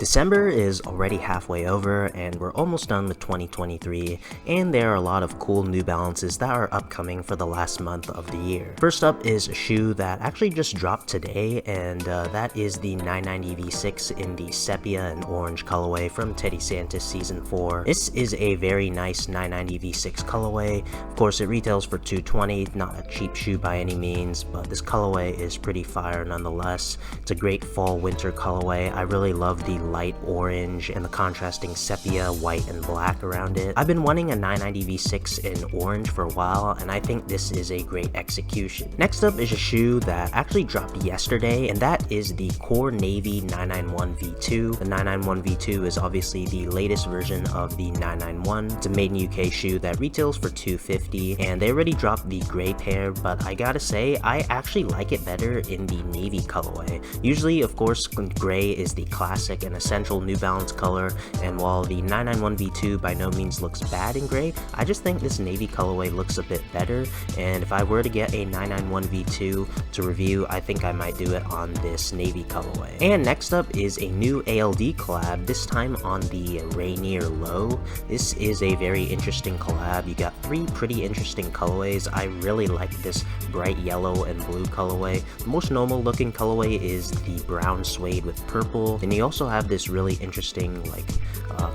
December is already halfway over and we're almost done with 2023, and there are a lot of cool New Balances that are upcoming for the last month of the year. First up is a shoe that actually just dropped today, and that is the 990 V6 in the sepia and orange colorway from Teddy Santis Season 4. This is a very nice 990 V6 colorway. Of course, it retails for $220, not a cheap shoe by any means, but this colorway is pretty fire nonetheless. It's a great fall-winter colorway. I really love the light orange and the contrasting sepia, white, and black around it. I've been wanting a 990 V6 in orange for a while, and I think this is a great execution. Next up is a shoe that actually dropped yesterday, and that is the Core Navy 991 V2. The 991 V2 is obviously the latest version of the 991. It's a made in UK shoe that retails for $250, and they already dropped the gray pair, but I gotta say, I actually like it better in the navy colorway. Usually, of course, gray is the classic and essential New Balance color, and while the 991 V2 by no means looks bad in gray, I just think this navy colorway looks a bit better, and if I were to get a 991 V2 to review, I think I might do it on this navy colorway. And next up is a new ALD collab, this time on the Rainier Low. This is a very interesting collab. You got three pretty interesting colorways. I really like this bright yellow and blue colorway. The most normal looking colorway is the brown suede with purple, and you also have this really interesting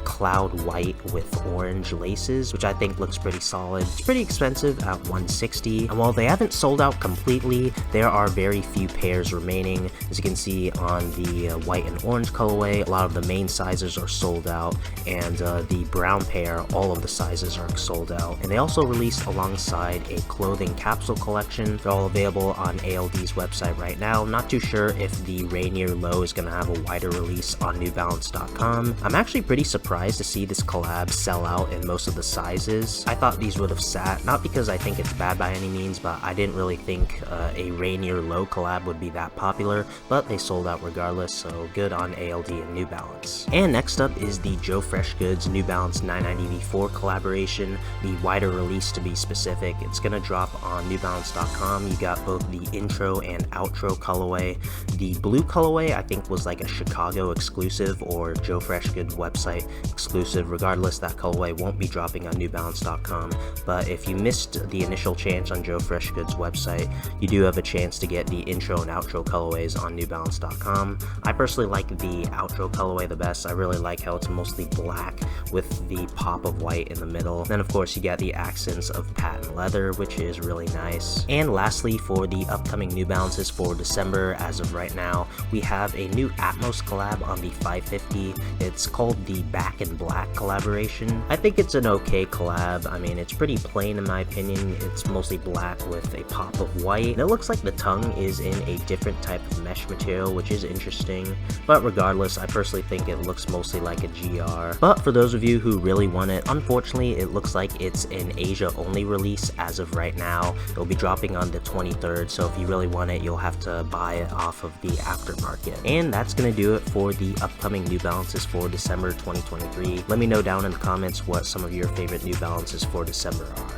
cloud white with orange laces, which I think looks pretty solid. It's pretty expensive at $160, and while they haven't sold out completely, there are very few pairs remaining. As you can see on the white and orange colorway, a lot of the main sizes are sold out, and the brown pair, all of the sizes are sold out. And they also released alongside a clothing capsule collection. They're all available on ALD's website right now. I'm not too sure if the Rainier Low is going to have a wider release on NewBalance.com. I'm actually pretty surprised to see this collab sell out in most of the sizes. I thought these would have sat, not because I think it's bad by any means, but I didn't really think a Rainier Low collab would be that popular, but they sold out regardless, so good on ALD and New Balance. And next up is the Joe Freshgoods New Balance 990 V4 collaboration, the wider release to be specific. It's gonna drop on NewBalance.com. You got both the intro and outro colorway. The blue colorway I think was like a Chicago exclusive or Joe Freshgoods website exclusive. Regardless, that colorway won't be dropping on NewBalance.com, but if you missed the initial chance on Joe Freshgoods website, you do have a chance to get the intro and outro colorways on NewBalance.com. I personally like the outro colorway the best. I really like how it's mostly black with the pop of white in the middle. Then of course you got the accents of patent leather, which is really nice. And lastly, for the upcoming New Balances for December, as of right now, we have a new Atmos collab on the 550. It's called the Back in Black collaboration. I think it's an okay collab. I mean, it's pretty plain in my opinion. It's mostly black with a pop of white, and it looks like the tongue is in a different type of mesh material, which is interesting. But regardless, I personally think it looks mostly like a GR. But for those of you who really want it, unfortunately, it looks like it's an Asia-only release as of right now. It'll be dropping on the 23rd, so if you really want it, you'll have to buy it off of the aftermarket. And that's gonna do it for the upcoming New Balances for December 2023. Let me know down in the comments what some of your favorite New Balances for December are.